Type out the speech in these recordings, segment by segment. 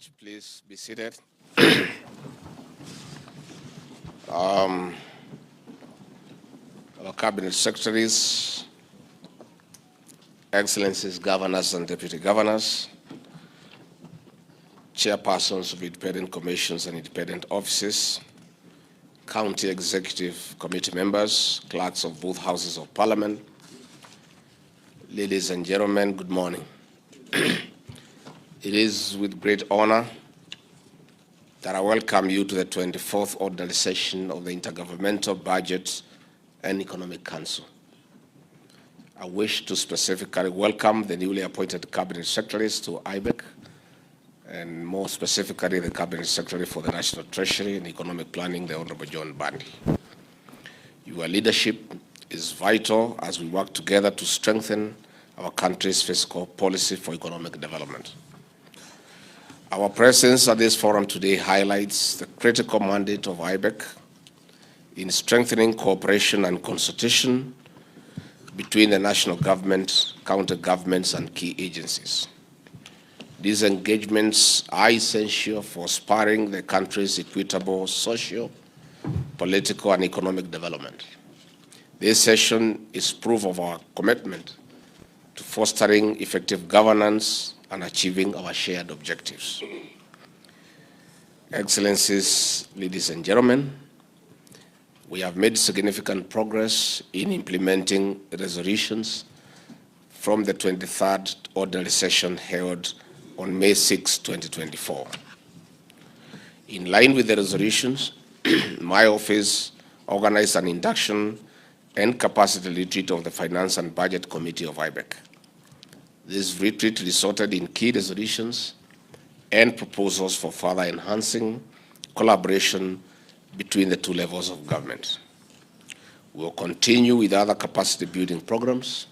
much. Please be seated. Our cabinet secretaries, excellencies, governors and deputy governors, chairpersons of independent commissions and independent offices, county executive committee members, clerks of both houses of parliament, ladies and gentlemen, good morning. It is with great honor that I welcome you to the 24th ordinary session of the Intergovernmental Budget and Economic Council. I wish to specifically welcome the newly appointed cabinet secretaries to IBEC, and more specifically the cabinet secretary for the National Treasury and Economic Planning, the Honorable John Bandi. Your leadership is vital as we work together to strengthen our country's fiscal policy for economic development. Our presence at this forum today highlights the critical mandate of IBEC in strengthening cooperation and consultation between the national government, county governments, and key agencies. These engagements are essential for spurring the country's equitable social, political, and economic development. This session is proof of our commitment to fostering effective governance and achieving our shared objectives. Excellencies, ladies and gentlemen, we have made significant progress in implementing resolutions from the 23rd ordinary session held on May 6, 2024. In line with the resolutions, my office organized an induction and capacity retreat of the Finance and Budget Committee of IBEC. This retreat resulted in key resolutions and proposals for further enhancing collaboration between the two levels of government. We will continue with other capacity building programs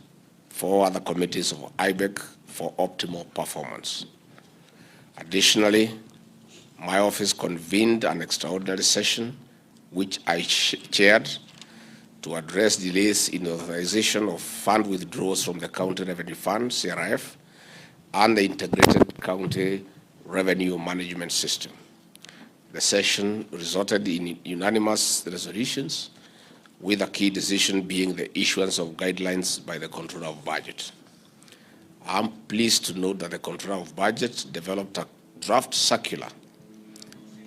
for other committees of IBEC for optimal performance. Additionally, my office convened an extraordinary session, which I chaired, to address delays in authorization of fund withdrawals from the County Revenue Fund, CRF, and the Integrated County Revenue Management System. The session resulted in unanimous resolutions, with a key decision being the issuance of guidelines by the Controller of Budget. I'm pleased to note that the Controller of Budget developed a draft circular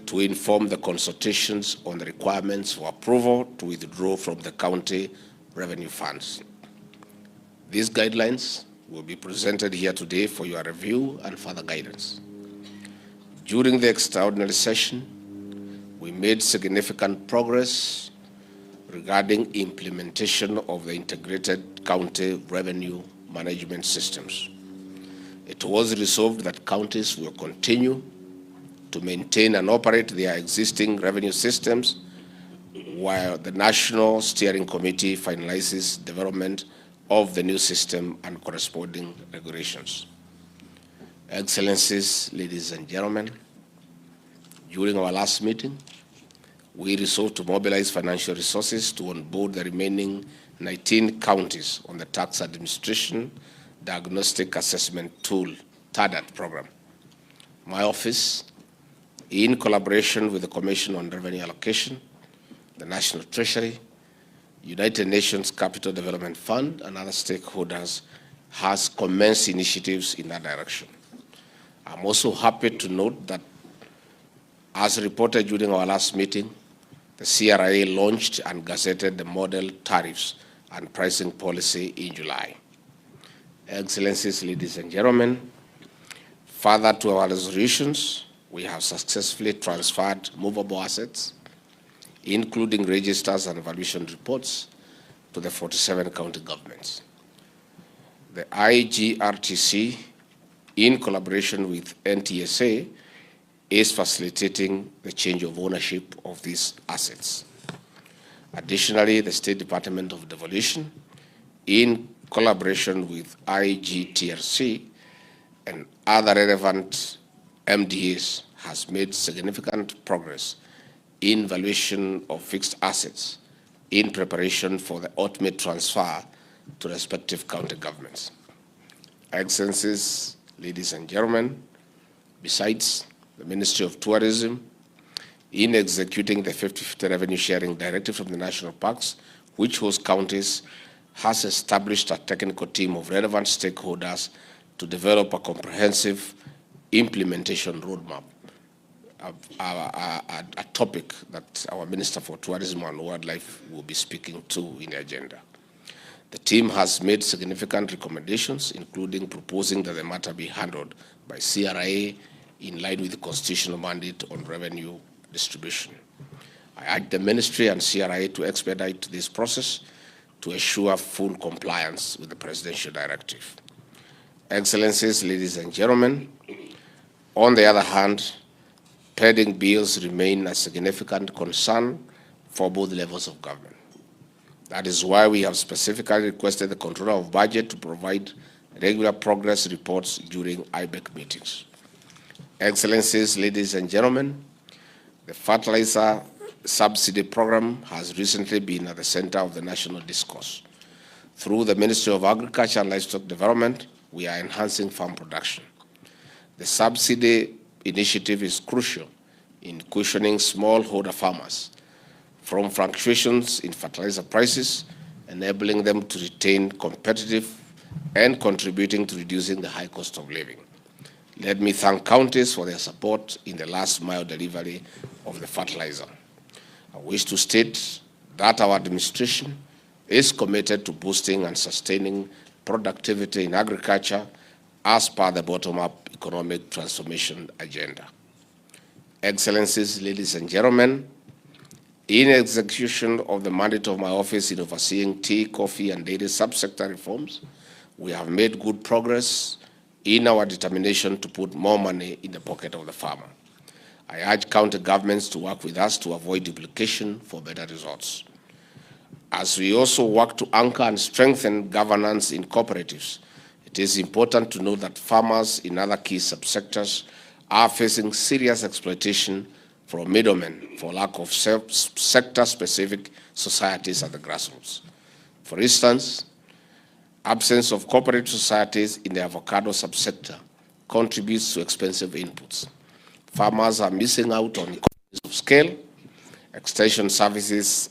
to inform the consultations on the requirements for approval to withdraw from the county revenue funds. These guidelines will be presented here today for your review and further guidance. During the extraordinary session, we made significant progress regarding implementation of the integrated county revenue management systems. It was resolved that counties will continue to maintain and operate their existing revenue systems while the National Steering Committee finalizes development of the new system and corresponding regulations. Excellencies, ladies and gentlemen, during our last meeting, we resolved to mobilize financial resources to onboard the remaining 19 counties on the Tax Administration Diagnostic Assessment Tool, TADAT program. My office, in collaboration with the Commission on Revenue Allocation, the National Treasury, United Nations Capital Development Fund, and other stakeholders, has commenced initiatives in that direction. I'm also happy to note that, as reported during our last meeting, the CRA launched and gazetted the model tariffs and pricing policy in July. Excellencies, ladies and gentlemen, further to our resolutions, we have successfully transferred movable assets, including registers and valuation reports, to the 47 county governments. The IGRTC, in collaboration with NTSA, is facilitating the change of ownership of these assets. Additionally, the State Department of Devolution, in collaboration with IGTRC and other relevant MDAs, has made significant progress in valuation of fixed assets in preparation for the ultimate transfer to respective county governments. Excellencies, ladies and gentlemen, besides, the Ministry of Tourism, in executing the 50/50 revenue sharing directive from the national parks, which host counties, has established a technical team of relevant stakeholders to develop a comprehensive implementation roadmap, a topic that our Minister for Tourism and Wildlife will be speaking to in the agenda. The team has made significant recommendations, including proposing that the matter be handled by CRA in line with the constitutional mandate on revenue distribution. I urge the Ministry and CRA to expedite this process to assure full compliance with the presidential directive. Excellencies, ladies and gentlemen, on the other hand, pending bills remain a significant concern for both levels of government. That is why we have specifically requested the Controller of Budget to provide regular progress reports during IBEC meetings. Excellencies, ladies and gentlemen, the fertilizer subsidy program has recently been at the center of the national discourse. Through the Ministry of Agriculture and Livestock Development, we are enhancing farm production. The subsidy initiative is crucial in cushioning smallholder farmers from fluctuations in fertilizer prices, enabling them to retain competitive and contributing to reducing the high cost of living. Let me thank counties for their support in the last mile delivery of the fertilizer. I wish to state that our administration is committed to boosting and sustaining productivity in agriculture as per the bottom-up economic transformation agenda. Excellencies, ladies and gentlemen, in execution of the mandate of my office in overseeing tea, coffee, and dairy subsector reforms, we have made good progress in our determination to put more money in the pocket of the farmer. I urge county governments to work with us to avoid duplication for better results. As we also work to anchor and strengthen governance in cooperatives, it is important to note that farmers in other key subsectors are facing serious exploitation from middlemen for lack of sector-specific societies at the grassroots. For instance, absence of cooperative societies in the avocado subsector contributes to expensive inputs. Farmers are missing out on economies of scale, extension services,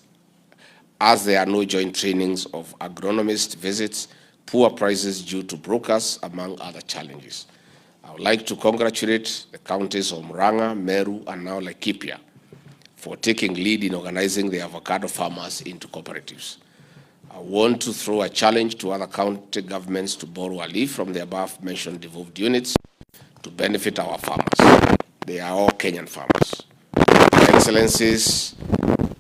as there are no joint trainings of agronomist visits, poor prices due to brokers, among other challenges. I would like to congratulate the counties of Murang'a, Meru, and now Laikipia for taking lead in organizing the avocado farmers into cooperatives. I want to throw a challenge to other county governments to borrow a leaf from the above-mentioned devolved units to benefit our farmers. They are all Kenyan farmers. Excellencies,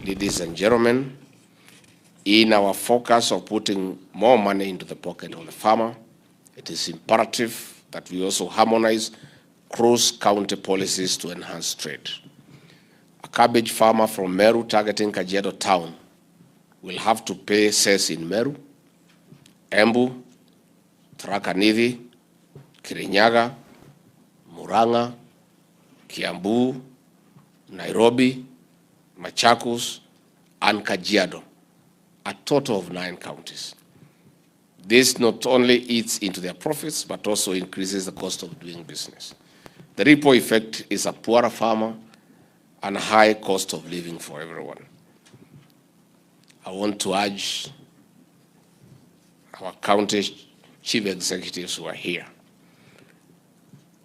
ladies and gentlemen, in our focus of putting more money into the pocket of the farmer, it is imperative that we also harmonize cross-county policies to enhance trade. A cabbage farmer from Meru targeting Kajiado town will have to pay cess in Meru, Embu, Tharaka Nithi, Kirinyaga, Murang'a, Kiambu, Nairobi, Machakos, and Kajiado, a total of 9 counties. This not only eats into their profits, but also increases the cost of doing business. The ripple effect is a poorer farmer and a high cost of living for everyone. I want to urge our county chief executives who are here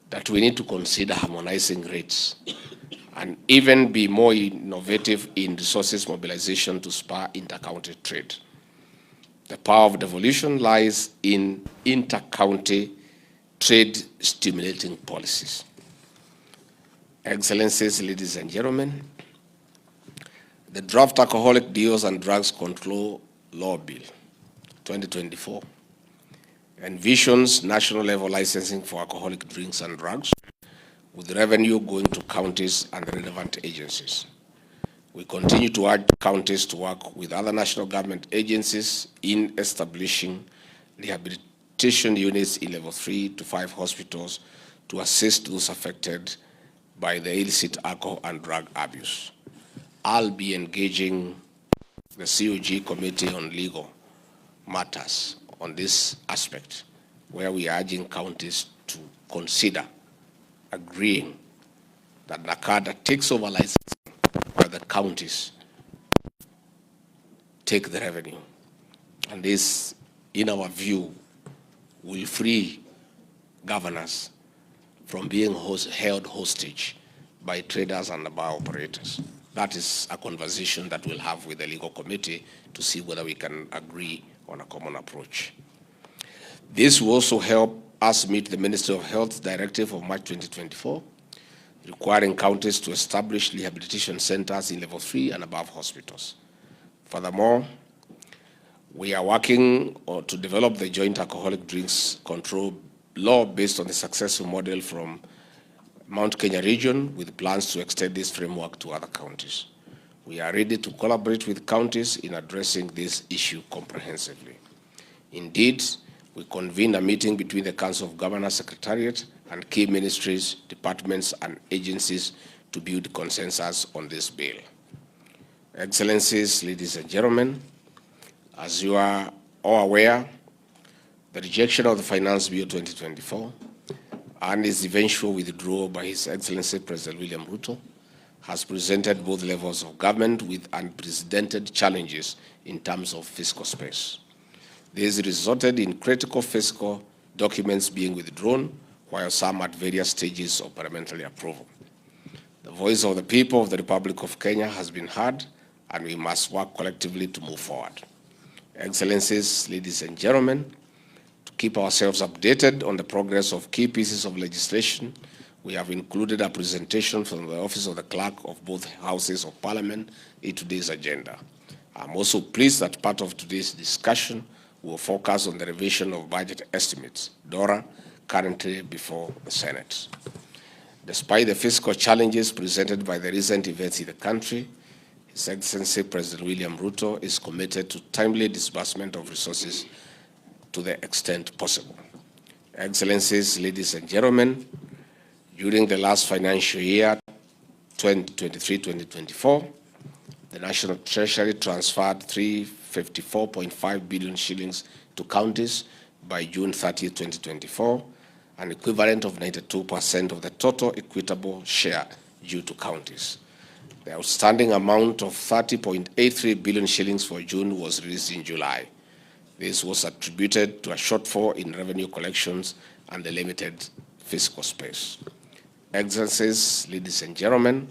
that we need to consider harmonizing rates and even be more innovative in resources mobilization to spur inter-county trade. The power of devolution lies in inter-county trade stimulating policies. Excellencies, ladies and gentlemen, the draft Alcoholic Deals and Drugs Control Law Bill 2024 envisions national level licensing for alcoholic drinks and drugs, with revenue going to counties and the relevant agencies. We continue to urge counties to work with other national government agencies in establishing rehabilitation units in level 3 to 5 hospitals to assist those affected by the illicit alcohol and drug abuse. I'll be engaging the COG Committee on Legal Matters on this aspect, where we are urging counties to consider agreeing that NACADA takes over licensing, where the counties take the revenue. And this, in our view, will free governors from being held hostage by traders and bar operators. That is a conversation that we'll have with the legal committee to see whether we can agree on a common approach. This will also help us meet the Ministry of Health Directive of March 2024, requiring counties to establish rehabilitation centers in level 3 and above hospitals. Furthermore, we are working to develop the joint alcoholic drinks control law based on the successful model from Mount Kenya region, with plans to extend this framework to other counties. We are ready to collaborate with counties in addressing this issue comprehensively. Indeed, we convened a meeting between the Council of Governors Secretariat and key ministries, departments, and agencies to build consensus on this bill. Excellencies, ladies and gentlemen, as you are all aware, the rejection of the Finance Bill 2024 and its eventual withdrawal by His Excellency President William Ruto has presented both levels of government with unprecedented challenges in terms of fiscal space. This resulted in critical fiscal documents being withdrawn, while some at various stages of parliamentary approval. The voice of the people of the Republic of Kenya has been heard, and we must work collectively to move forward. Excellencies, ladies and gentlemen, to keep ourselves updated on the progress of key pieces of legislation, we have included a presentation from the Office of the Clerk of both Houses of Parliament in today's agenda. I'm also pleased that part of today's discussion will focus on the revision of budget estimates, DORA, currently before the Senate. Despite the fiscal challenges presented by the recent events in the country, His Excellency President William Ruto is committed to timely disbursement of resources to the extent possible. Excellencies, ladies and gentlemen, during the last financial year, 2023-2024, the National Treasury transferred 354.5 billion shillings to counties by June 30, 2024, an equivalent of 92% of the total equitable share due to counties. The outstanding amount of 30.83 billion shillings for June was released in July. This was attributed to a shortfall in revenue collections and the limited fiscal space. Excellencies, ladies and gentlemen,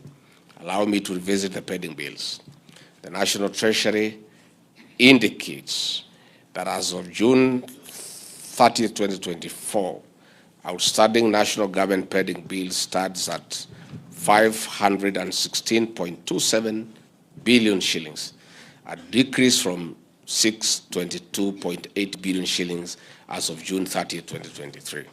allow me to revisit the pending bills. The National Treasury indicates that as of June 30, 2024, outstanding national government pending bills stands at 516.27 billion shillings, a decrease from 622.8 billion shillings as of June 30, 2023.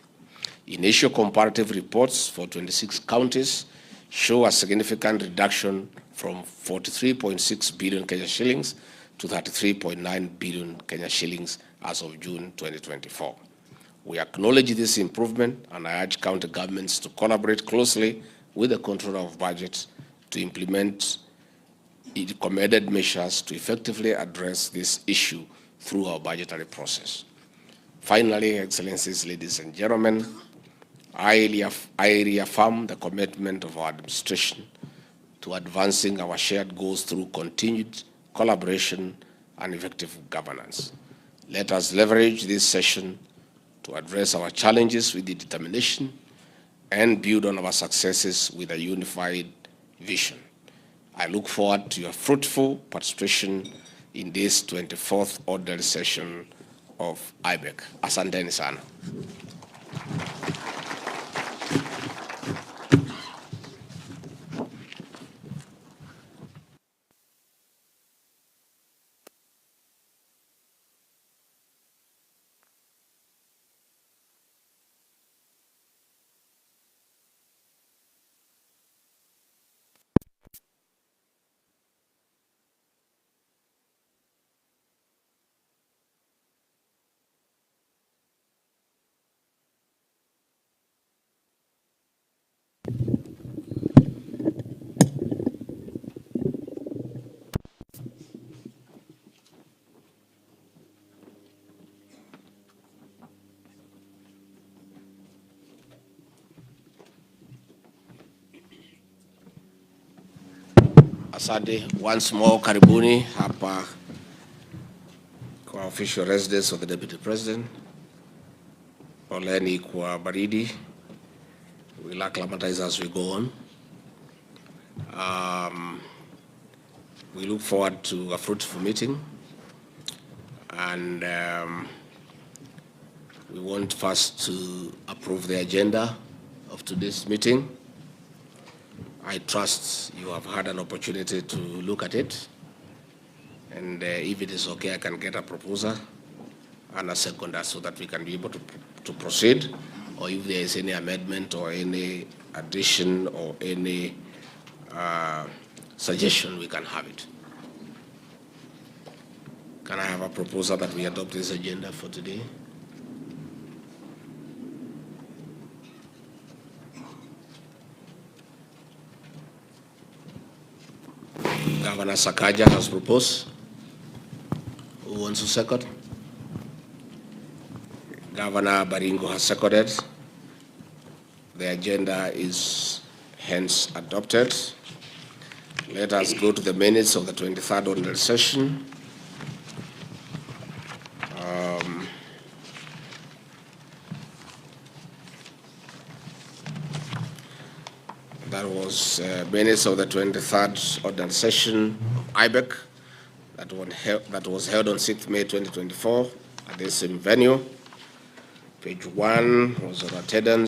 Initial comparative reports for 26 counties show a significant reduction from 43.6 billion Kenya shillings to 33.9 billion Kenya shillings as of June 2024. We acknowledge this improvement, and I urge county governments to collaborate closely with the Controller of Budgets to implement recommended measures to effectively address this issue through our budgetary process. Finally, Excellencies, ladies and gentlemen, I reaffirm the commitment of our administration to advancing our shared goals through continued collaboration and effective governance. Let us leverage this session to address our challenges with determination and build on our successes with a unified vision. I look forward to your fruitful participation in this 24th ordinary session of IBEC. Asanteni sana. Asante. Once more, karibuni hapa kwa official residence of the Deputy President. Poleni kwa baridi. We'll acclimatize as we go on. We look forward to a fruitful meeting, and we want first to approve the agenda of today's meeting. I trust you have had an opportunity to look at it, and if it is okay, I can get a proposer and a seconder so that we can be able to proceed, or if there is any amendment or any addition or any suggestion, we can have it. Can I have a proposal that we adopt this agenda for today? Governor Sakaja has proposed. Who wants to second? Governor Baringo has seconded. The agenda is hence adopted. Let us go to the minutes of the 23rd ordinary session. That was minutes of the 23rd ordinary session of IBEC that was held on 6th May 2024 at the same venue. Page 1 was on attendance.